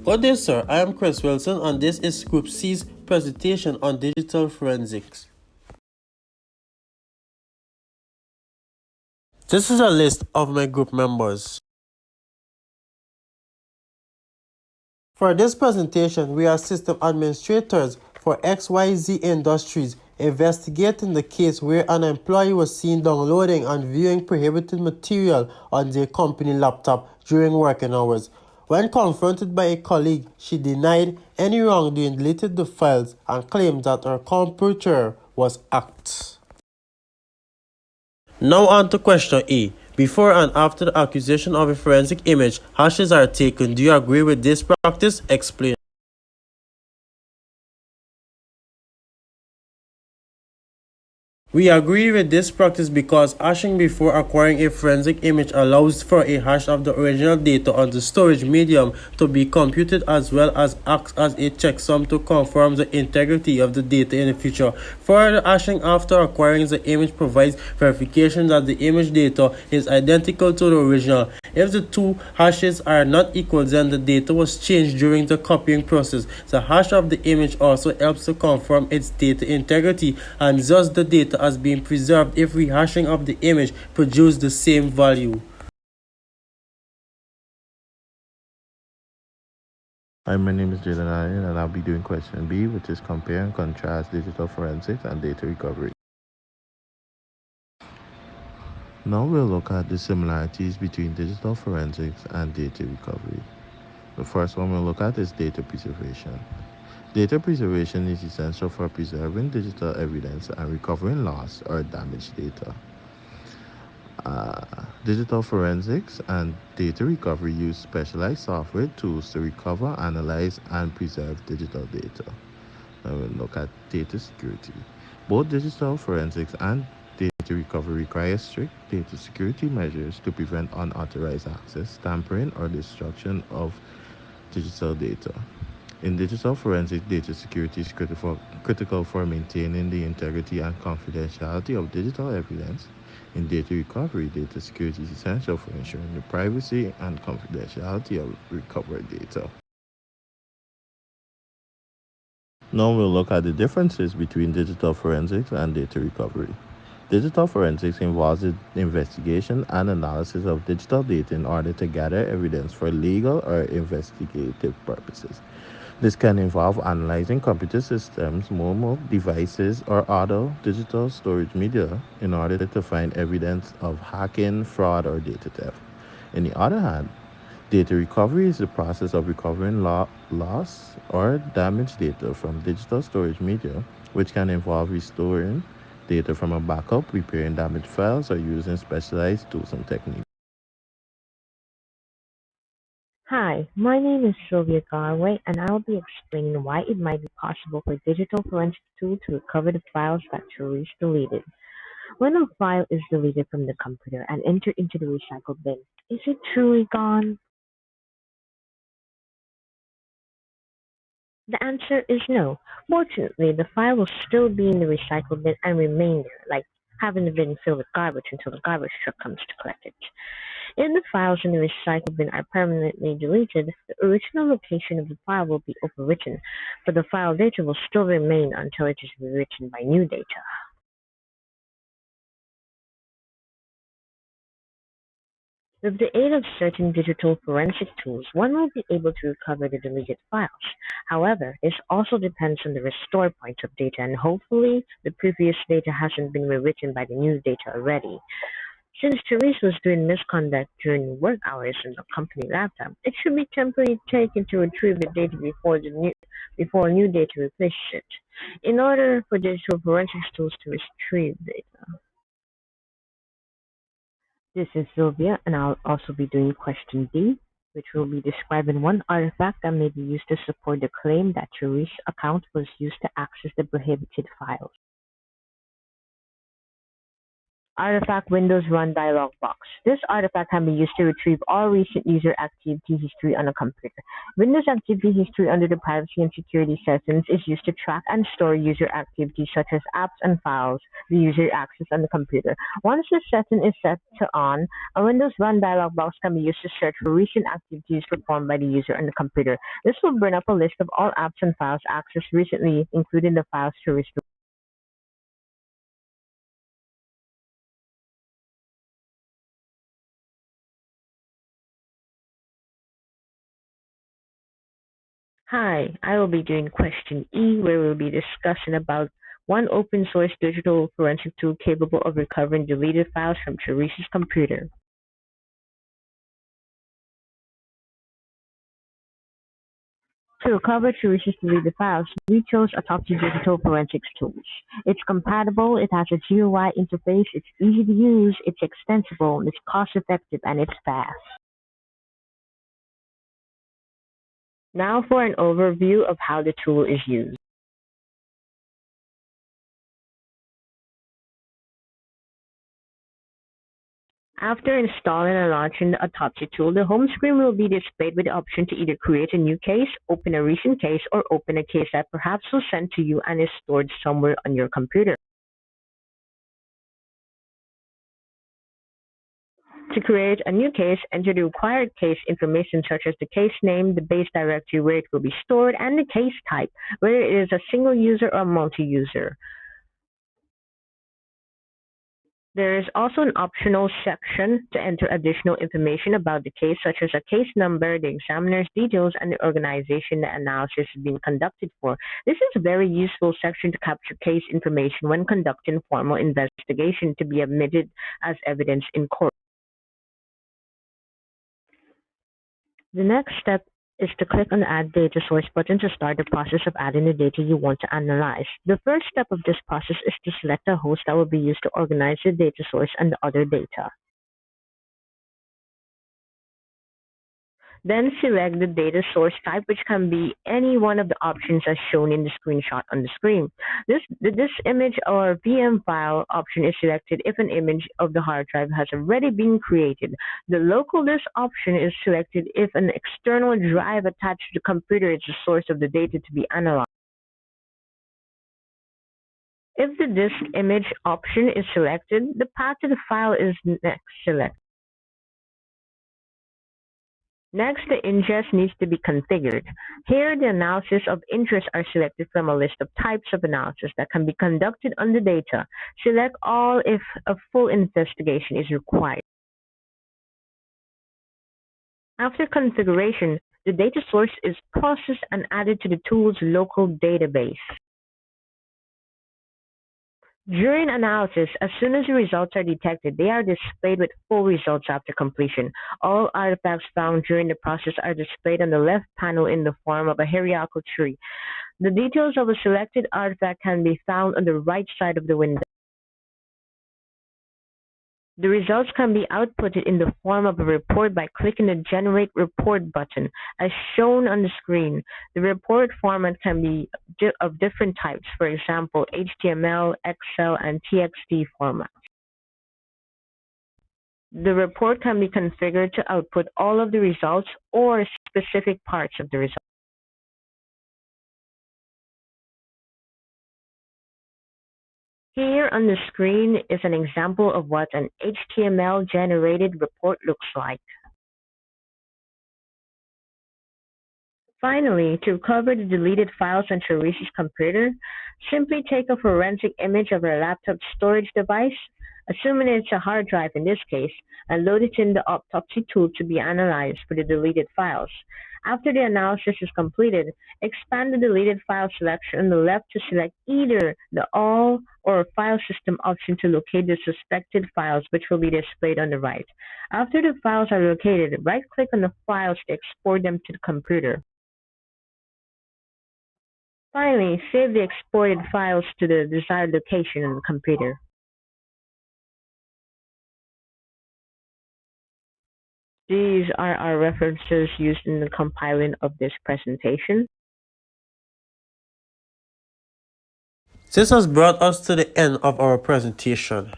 Good day, sir. I am Chris Wilson, and this is Group C's presentation on digital forensics. This is a list of my group members. For this presentation, we are system administrators for XYZ Industries, investigating the case where an employee was seen downloading and viewing prohibited material on their company laptop during working hours. When confronted by a colleague, she denied any wrongdoing, deleted the files, and claimed that her computer was hacked. Now on to question A. Before and after the acquisition of a forensic image, hashes are taken. Do you agree with this practice? Explain. We agree with this practice because hashing before acquiring a forensic image allows for a hash of the original data on the storage medium to be computed as well as acts as a checksum to confirm the integrity of the data in the future. Further, hashing after acquiring the image provides verification that the image data is identical to the original. If the two hashes are not equal, then the data was changed during the copying process. The hash of the image also helps to confirm its data integrity, and thus the data as being preserved if rehashing of the image produce the same value. Hi, my name is Jaden Allen, and I'll be doing question B, which is compare and contrast digital forensics and data recovery. Now we'll look at the similarities between digital forensics and data recovery. The first one we'll look at is data preservation. Data preservation is essential for preserving digital evidence and recovering lost or damaged data. Digital forensics and data recovery use specialized software tools to recover, analyze, and preserve digital data. Now we'll look at data security. Both digital forensics and data recovery require strict data security measures to prevent unauthorized access, tampering, or destruction of digital data. In digital forensics, data security is critical for maintaining the integrity and confidentiality of digital evidence. In data recovery, data security is essential for ensuring the privacy and confidentiality of recovered data. Now we'll look at the differences between digital forensics and data recovery. Digital forensics involves the investigation and analysis of digital data in order to gather evidence for legal or investigative purposes. This can involve analyzing computer systems, mobile devices, or other digital storage media in order to find evidence of hacking, fraud, or data theft. On the other hand, data recovery is the process of recovering lost or damaged data from digital storage media, which can involve restoring data from a backup, repairing damaged files, or using specialized tools and techniques. Hi, my name is Sylvia Garway, and I will be explaining why it might be possible for digital forensic tool to recover the files that Therese deleted. When a file is deleted from the computer and entered into the recycle bin, is it truly gone? The answer is no. Fortunately, the file will still be in the recycle bin and remain there, like having the bin filled with garbage until the garbage truck comes to collect it. If the files in the recycle bin are permanently deleted, the original location of the file will be overwritten, but the file data will still remain until it is rewritten by new data. With the aid of certain digital forensic tools, one will be able to recover the deleted files. However, this also depends on the restore point of data, and hopefully the previous data hasn't been rewritten by the new data already. Since Therese was doing misconduct during work hours on the company laptop, it should be temporarily taken to retrieve the data before new data replaces it, in order for digital forensics tools to retrieve data. This is Sylvia, and I'll also be doing question B, which will be describing one artifact that may be used to support the claim that Therese's account was used to access the prohibited files. Artifact Windows Run dialog box. This artifact can be used to retrieve all recent user activity history on a computer. Windows activity history under the privacy and security settings is used to track and store user activity such as apps and files the user access on the computer. Once the setting is set to on. A Windows Run dialog box can be used to search for recent activities performed by the user on the computer. This will bring up a list of all apps and files accessed recently, including the files to restore. Hi, I will be doing question E, where we'll be discussing about one open source digital forensic tool capable of recovering deleted files from Teresa's computer. To recover Teresa's deleted files, we chose Autopsy Digital Forensics Tools. It's compatible, it has a GUI interface, it's easy to use, it's extensible, it's cost effective, and it's fast. Now for an overview of how the tool is used. After installing and launching the Autopsy tool, the home screen will be displayed with the option to either create a new case, open a recent case, or open a case that perhaps was sent to you and is stored somewhere on your computer. To create a new case, enter the required case information such as the case name, the base directory where it will be stored, and the case type, whether it is a single user or multi-user. There is also an optional section to enter additional information about the case, such as a case number, the examiner's details, and the organization the analysis is being conducted for. This is a very useful section to capture case information when conducting formal investigation to be admitted as evidence in court. The next step is to click on the Add Data Source button to start the process of adding the data you want to analyze. The first step of this process is to select a host that will be used to organize the data source and the other data. Then select the data source type, which can be any one of the options as shown in the screenshot on the screen. This image or VM file option is selected if an image of the hard drive has already been created. The local disk option is selected if an external drive attached to the computer is the source of the data to be analyzed. If the disk image option is selected, the path to the file is next selected. Next, the ingest needs to be configured. Here, the analysis of interest are selected from a list of types of analysis that can be conducted on the data. Select all if a full investigation is required. After configuration, the data source is processed and added to the tool's local database. During analysis, as soon as the results are detected, they are displayed with full results after completion. All artifacts found during the process are displayed on the left panel in the form of a hierarchical tree. The details of a selected artifact can be found on the right side of the window. The results can be outputted in the form of a report by clicking the Generate Report button, as shown on the screen. The report format can be of different types, for example, HTML, Excel, and TXT formats. The report can be configured to output all of the results or specific parts of the results. Here on the screen is an example of what an HTML-generated report looks like. Finally, to recover the deleted files on Teresa's computer, simply take a forensic image of her laptop storage device, assuming it's a hard drive in this case, and load it in the Autopsy tool to be analyzed for the deleted files. After the analysis is completed, expand the deleted file selection on the left to select either the All or File System option to locate the suspected files, which will be displayed on the right. After the files are located, right-click on the files to export them to the computer. Finally, save the exported files to the desired location on the computer. These are our references used in the compiling of this presentation. This has brought us to the end of our presentation.